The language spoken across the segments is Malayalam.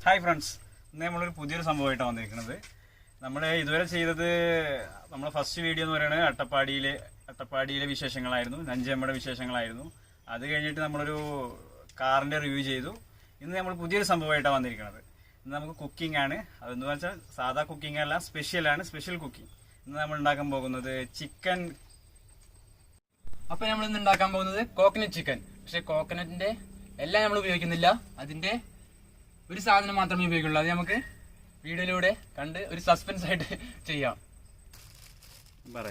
ഹായ് ഫ്രണ്ട്സ്, ഇന്ന് നമ്മളൊരു പുതിയൊരു സംഭവമായിട്ടാണ് വന്നിരിക്കുന്നത്. നമ്മൾ ഇതുവരെ ചെയ്തത് നമ്മളെ ഫസ്റ്റ് വീഡിയോ എന്ന് പറയുന്നത് അട്ടപ്പാടിയിലെ വിശേഷങ്ങളായിരുന്നു, നഞ്ചിയമ്മയുടെ വിശേഷങ്ങളായിരുന്നു. അത് കഴിഞ്ഞിട്ട് നമ്മളൊരു കാറിന്റെ റിവ്യൂ ചെയ്തു. ഇന്ന് നമ്മൾ പുതിയൊരു സംഭവമായിട്ടാണ് വന്നിരിക്കുന്നത്. ഇന്ന് നമുക്ക് കുക്കിംഗ് ആണ്. അതെന്ന് വെച്ചാൽ സാധാ കുക്കിംഗ് അല്ല, സ്പെഷ്യൽ കുക്കിംഗ്. ഇന്ന് നമ്മൾ ഉണ്ടാക്കാൻ പോകുന്നത് ചിക്കൻ. അപ്പൊ നമ്മൾ ഇന്ന് ഉണ്ടാക്കാൻ പോകുന്നത് കോക്കനട്ട് ചിക്കൻ. പക്ഷെ കോക്കനട്ടിന്റെ എല്ലാം നമ്മൾ ഉപയോഗിക്കുന്നില്ല, അതിന്റെ ഒരു സാധനം മാത്രമേ ഉപയോഗിക്കുള്ളൂ. അത് നമുക്ക് വീഡിയോയിലൂടെ കണ്ട് ഒരു സസ്പെൻസ് ആയിട്ട് ചെയ്യാം. നമ്മൾ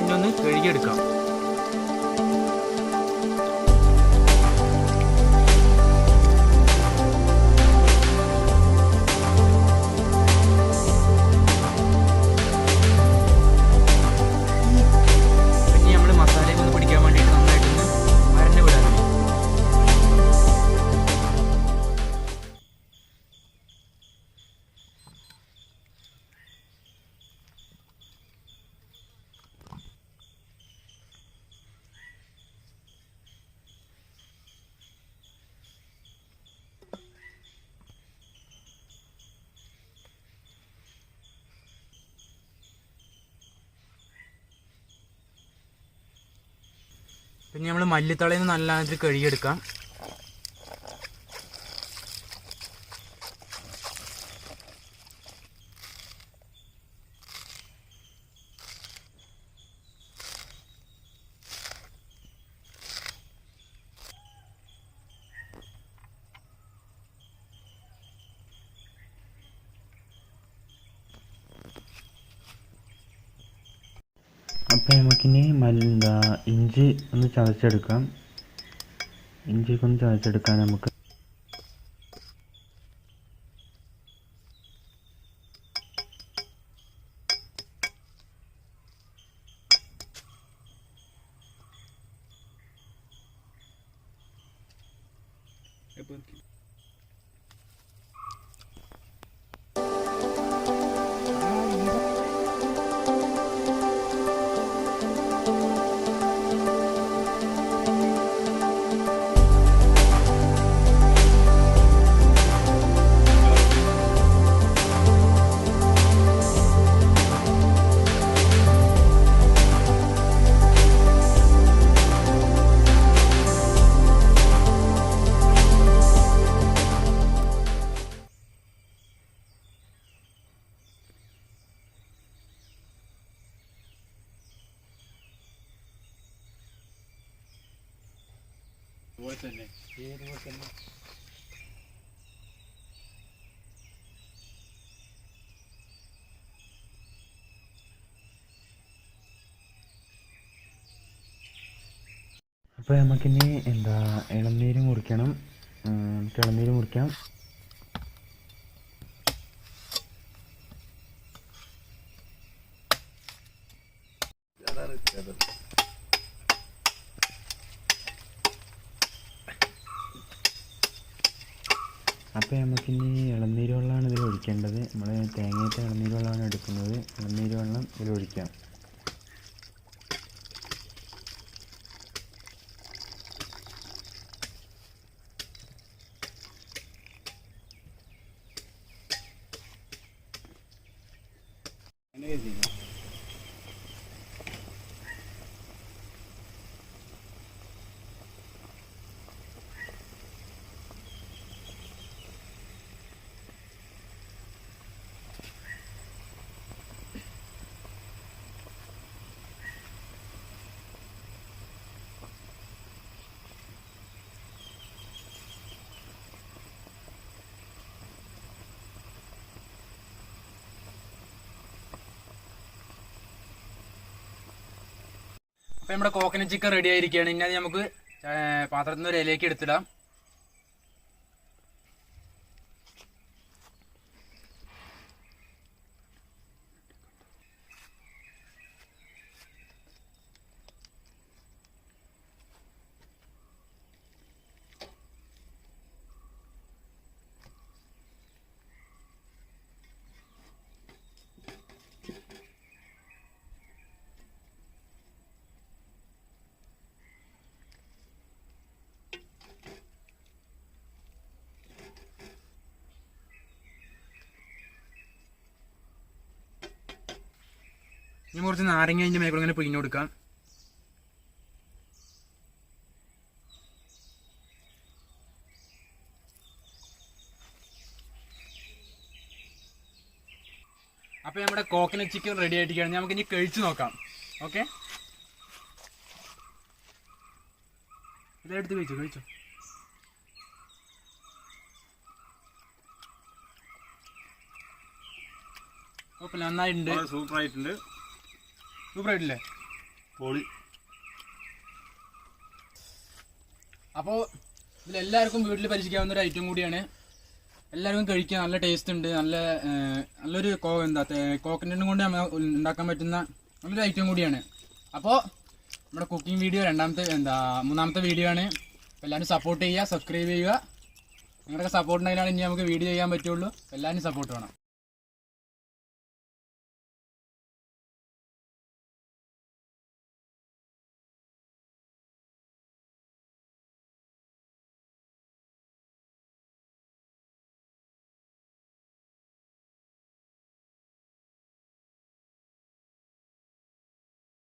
ഇന്നൊന്ന് കഴുകിയെടുക്കാം. പിന്നെ നമ്മൾ മല്ലിത്തളയിൽ നിന്ന് നല്ലതായിട്ട് കഴുകിയെടുക്കാം. അപ്പോൾ നമുക്കിനി ഇഞ്ചി ഒന്ന് ചതച്ചെടുക്കാം. ഇഞ്ചിയൊക്കെ ഒന്ന് ചതച്ചെടുക്കാൻ നമുക്ക് അപ്പോൾ നമുക്കിനി ഇളനീര് മുറിക്കണം. ഇളനീര് മുറിക്കാം. അപ്പോൾ നമുക്കിനി ഇളനീര് വെള്ളമാണ് ഇതിൽ ഒഴിക്കേണ്ടത്. നമ്മൾ തേങ്ങയത്തെ ഇളനീര് വെള്ളമാണ് എടുക്കുന്നത്. ഇളനീര് വെള്ളം ഇതിൽ ഒഴിക്കാം. അപ്പൊ നമ്മുടെ കോക്കനട്ട് ചിക്കൻ റെഡി ആയിരിക്കുകയാണ്. ഇനി അത് നമുക്ക് പാത്രത്തിൽ നിന്ന് ഒരു ഇലയ്ക്ക് എടുത്തിടാം. ഇനി കുറച്ച് നാരങ്ങ അതിൻ്റെ മേഖല ഇങ്ങനെ പിഴിഞ്ഞ് കൊടുക്കാം. അപ്പോൾ നമ്മുടെ കോക്കനട്ട് ചിക്കൻ റെഡി ആയിട്ടിരിക്കുകയാണ്. നമുക്ക് ഇനി കഴിച്ചു നോക്കാം. ഓക്കെ, ഇതെടുത്ത് കഴിച്ചോ. കുഴപ്പമില്ല, നന്നായിട്ടുണ്ട്. സൂപ്പർ ആയിട്ടില്ലേ? അപ്പോൾ ഇതിലെല്ലാവർക്കും വീട്ടിൽ പരീക്ഷിക്കാവുന്ന ഒരു ഐറ്റം കൂടിയാണ്. എല്ലാവർക്കും കഴിക്കാൻ നല്ല ടേസ്റ്റ് ഉണ്ട്. നല്ലൊരു കോക്കനട്ടും കൊണ്ട് ഉണ്ടാക്കാൻ പറ്റുന്ന നല്ലൊരു ഐറ്റം കൂടിയാണ്. അപ്പോൾ നമ്മുടെ കുക്കിംഗ് വീഡിയോ മൂന്നാമത്തെ വീഡിയോ ആണ്. അപ്പോൾ എല്ലാവരും സപ്പോർട്ട് ചെയ്യുക, സബ്സ്ക്രൈബ് ചെയ്യുക. നിങ്ങളുടെ സപ്പോർട്ട് ഉണ്ടെങ്കിലാണ് ഇനി നമുക്ക് വീഡിയോ ചെയ്യാൻ പറ്റുള്ളൂ. എല്ലാവരും സപ്പോർട്ട് വേണം.